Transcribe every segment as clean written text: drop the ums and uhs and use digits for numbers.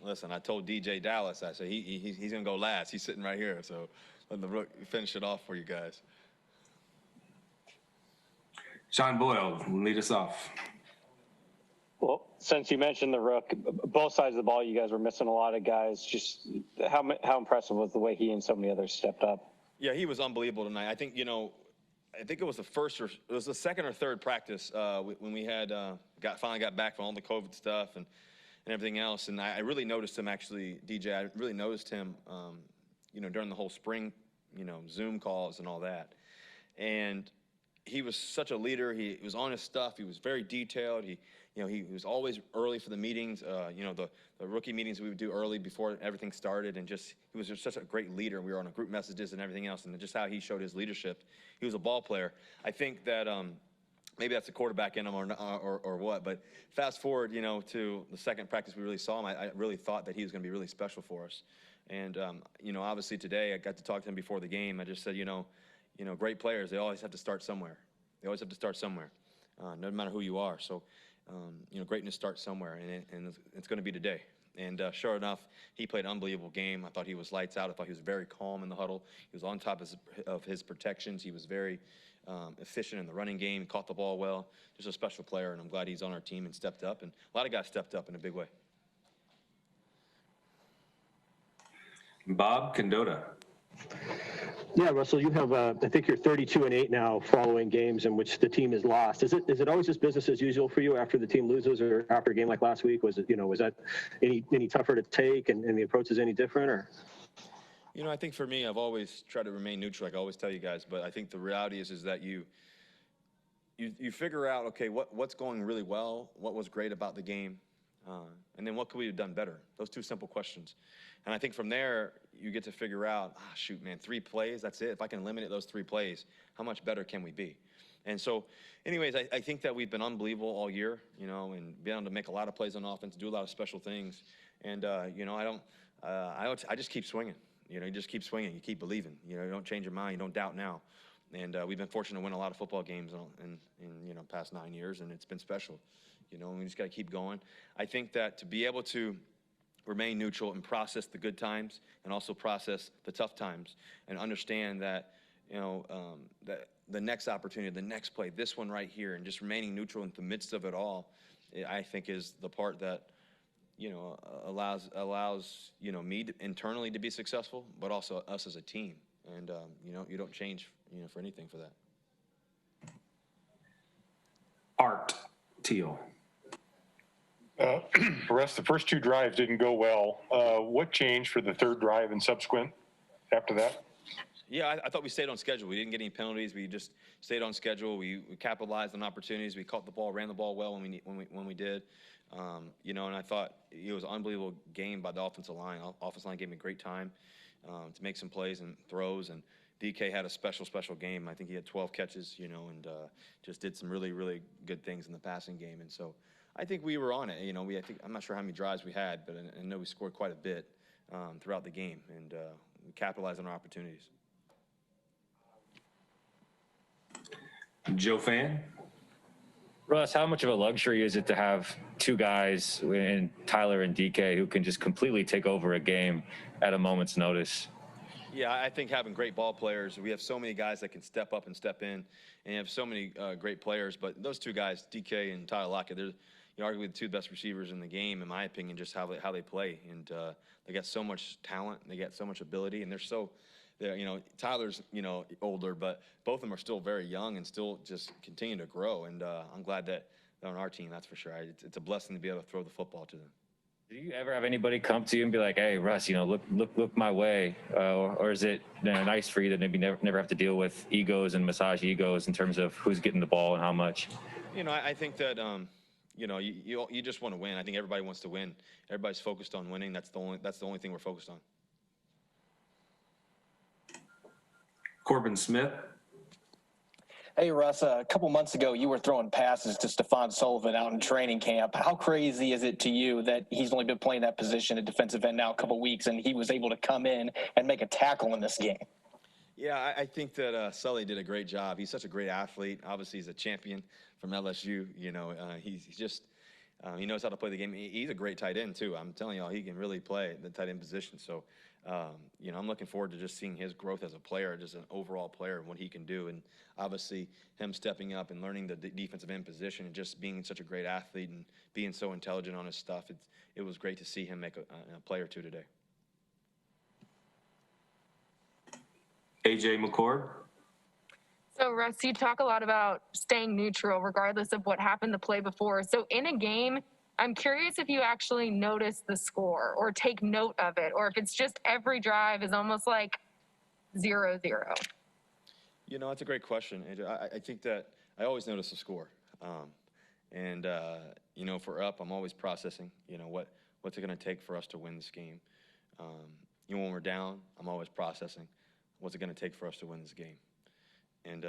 listen, I told DJ Dallas, I said he's going to go last. He's sitting right here. So let the rook finish it off for you guys. Sean Boyle, lead us off. Well, since you mentioned the rook, both sides of the ball, you guys were missing a lot of guys. Just how impressive was the way he and so many others stepped up? Yeah, he was unbelievable tonight. I think, I think it was the second or third practice when we had finally got back from all the COVID stuff and everything else. And I really noticed him, actually, DJ. I really noticed him, during the whole spring, Zoom calls and all that. And he was such a leader. He was on his stuff. He was very detailed. He was always early for the meetings. The rookie meetings we would do early before everything started, and he was just such a great leader. We were on group messages and everything else, and just how he showed his leadership. He was a ball player. I think that maybe that's the quarterback in him or what. But fast forward, to the second practice we really saw him. I really thought that he was going to be really special for us. And obviously today I got to talk to him before the game. I just said, great players, they always have to start somewhere. They always have to start somewhere, no matter who you are. So, greatness starts somewhere, and it's going to be today. And sure enough, he played an unbelievable game. I thought he was lights out. I thought he was very calm in the huddle. He was on top of his protections. He was very efficient in the running game, caught the ball well. Just a special player, and I'm glad he's on our team and stepped up. And a lot of guys stepped up in a big way. Bob Condotta. Yeah, Russell, you have, I think you're 32-8 now following games in which the team has lost. Is it always just business as usual for you after the team loses or after a game like last week? Was that any tougher to take and the approach is any different, or? I think for me, I've always tried to remain neutral, like I always tell you guys, but I think the reality is that you figure out, okay, what's going really well, what was great about the game, and then what could we have done better? Those two simple questions. And I think from there, you get to figure out, shoot, man, 3 plays, that's it. If I can eliminate those 3 plays, how much better can we be? And so, anyways, I think that we've been unbelievable all year, and been able to make a lot of plays on offense, do a lot of special things. And, I just keep swinging. You just keep swinging. You keep believing. You don't change your mind. You don't doubt now. And we've been fortunate to win a lot of football games in past 9 years, and it's been special. And we just got to keep going. I think that to be able to remain neutral and process the good times and also process the tough times and understand that, that the next opportunity, the next play, this one right here, and just remaining neutral in the midst of it all, I think is the part that, allows me internally to be successful, but also us as a team. And, you don't change, for anything for that. Art Teal. Russ, the first 2 drives didn't go well. What changed for the third drive and subsequent after that? Yeah, I thought we stayed on schedule. We didn't get any penalties. We just stayed on schedule. We capitalized on opportunities. We caught the ball, ran the ball well when we did. And I thought it was an unbelievable game by the offensive line. Offensive line gave me great time to make some plays and throws. And DK had a special game. I think he had 12 catches, and just did some really, really good things in the passing game. And so I think we were on it. I'm not sure how many drives we had, but I know we scored quite a bit throughout the game, and we capitalized on our opportunities. Joe Fan. Russ, how much of a luxury is it to have 2 guys in Tyler and DK who can just completely take over a game at a moment's notice? Yeah, I think having great ball players, we have so many guys that can step up and step in, and you have so many great players. But those 2 guys, DK and Tyler Lockett, they're arguably the 2 best receivers in the game, in my opinion, just how they play. And they got so much talent, they got so much ability, and Tyler's, older, but both of them are still very young and still just continue to grow. And I'm glad that they're on our team, that's for sure. It's a blessing to be able to throw the football to them. Do you ever have anybody come to you and be like, "Hey, Russ, look my way," or is it nice for you to maybe never have to deal with egos and massage egos in terms of who's getting the ball and how much? I think that you just want to win. I think everybody wants to win. Everybody's focused on winning. That's the only thing we're focused on. Corbin Smith. Hey, Russ, a couple months ago, you were throwing passes to Stephon Sullivan out in training camp. How crazy is it to you that he's only been playing that position at defensive end now a couple weeks, and he was able to come in and make a tackle in this game? Yeah, I think that Sully did a great job. He's such a great athlete. Obviously, he's a champion from LSU. He's just He knows how to play the game. He's a great tight end too. I'm telling y'all, he can really play the tight end position. So, I'm looking forward to just seeing his growth as a player, just an overall player, and what he can do. And obviously, him stepping up and learning the defensive end position, and just being such a great athlete and being so intelligent on his stuff. It was great to see him make a play or two today. AJ McCord. So, Russ, you talk a lot about staying neutral regardless of what happened the play before. So, in a game, I'm curious if you actually notice the score or take note of it, or if it's just every drive is almost like 0-0. That's a great question, AJ. I think that I always notice the score. For up, I'm always processing, what's it going to take for us to win this game? When we're down, I'm always processing, what's it going to take for us to win this game? And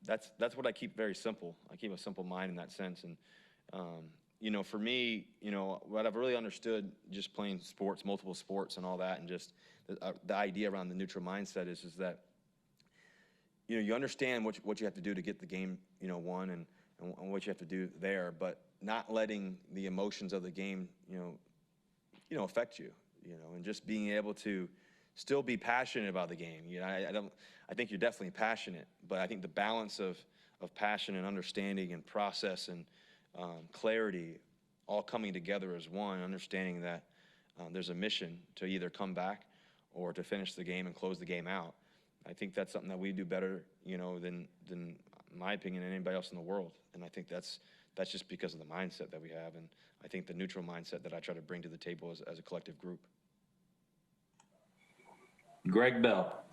that's what I keep very simple. I keep a simple mind in that sense. And, for me, what I've really understood just playing sports, multiple sports and all that, and just the idea around the neutral mindset is that, you understand what you have to do to get the game, won and what you have to do there, but not letting the emotions of the game, affect you, and just being able to still be passionate about the game. I think you're definitely passionate, but I think the balance of passion and understanding and process and clarity all coming together as one, understanding that there's a mission to either come back or to finish the game and close the game out. I think that's something that we do better, than in my opinion, anybody else in the world. And I think that's just because of the mindset that we have, and I think the neutral mindset that I try to bring to the table as a collective group. Greg Bell.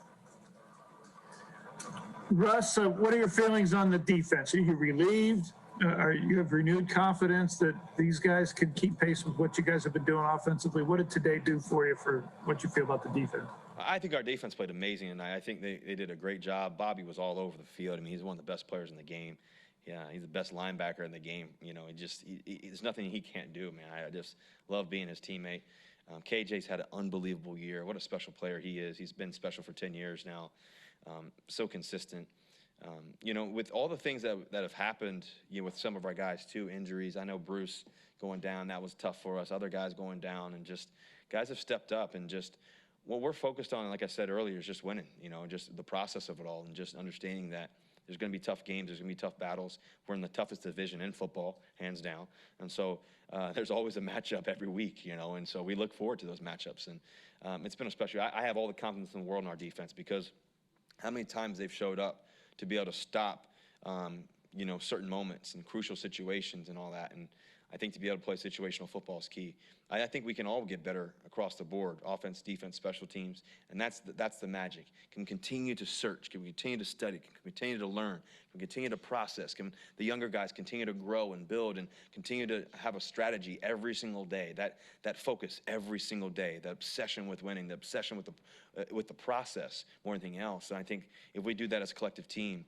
Russ, what are your feelings on the defense? Are you relieved? You have renewed confidence that these guys can keep pace with what you guys have been doing offensively? What did today do for you for what you feel about the defense? I think our defense played amazing tonight. I think they did a great job. Bobby was all over the field. He's one of the best players in the game. Yeah, he's the best linebacker in the game. There's nothing he can't do, man. I just love being his teammate. KJ's had an unbelievable year. What a special player he is. He's been special for 10 years now. So consistent. With all the things that have happened, with some of our guys too, injuries. I know Bruce going down, that was tough for us. Other guys going down, and just guys have stepped up, and just what we're focused on, like I said earlier, is just winning, just the process of it all, and just understanding that there's going to be tough games, there's going to be tough battles. We're in the toughest division in football, hands down. And so there's always a matchup every week, and so we look forward to those matchups. And it's been a special, I have all the confidence in the world in our defense, because how many times they've showed up to be able to stop, certain moments and crucial situations and all that. And I think to be able to play situational football is key. I think we can all get better across the board, offense, defense, special teams, and that's the magic. Can we continue to search? Can we continue to study? Can we continue to learn? Can we continue to process? Can the younger guys continue to grow and build and continue to have a strategy every single day? That focus every single day, the obsession with winning, the obsession with the process more than anything else. And I think if we do that as a collective team,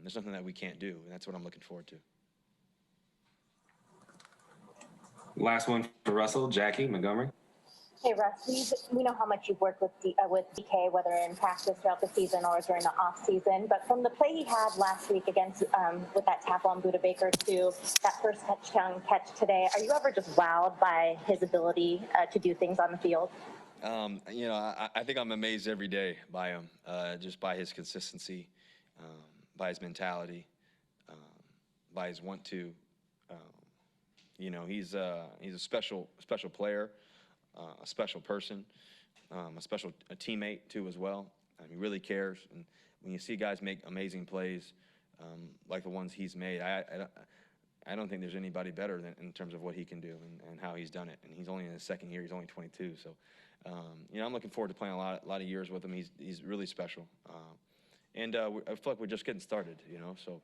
there's nothing that we can't do, and that's what I'm looking forward to. Last one for Russell, Jackie Montgomery. Hey, Russ, we know how much you've worked with DK, whether in practice throughout the season or during the off season. But from the play he had last week against with that tackle on Buda Baker to that first touchdown catch today, are you ever just wowed by his ability to do things on the field? I think I'm amazed every day by him, just by his consistency, by his mentality, by his want to. He's a special player, a special person, a teammate too as well. He really cares. And when you see guys make amazing plays like the ones he's made, I don't think there's anybody better in terms of what he can do and how he's done it. And he's only in his second year. He's only 22. So, I'm looking forward to playing a lot of years with him. He's really special. I feel like we're just getting started, so.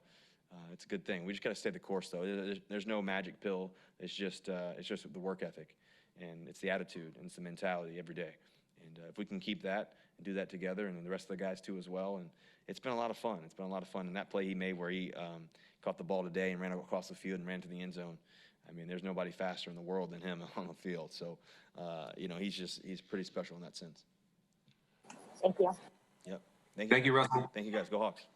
It's a good thing. We just got to stay the course, though. There's no magic pill. It's just the work ethic, and it's the attitude, and it's the mentality every day. And if we can keep that and do that together, and the rest of the guys too as well, and it's been a lot of fun. It's been a lot of fun. And that play he made where he caught the ball today and ran across the field and ran to the end zone. I mean, there's nobody faster in the world than him on the field. So, he's pretty special in that sense. Thank you. Yep. Thank you, Russell. Thank you, guys. Go Hawks.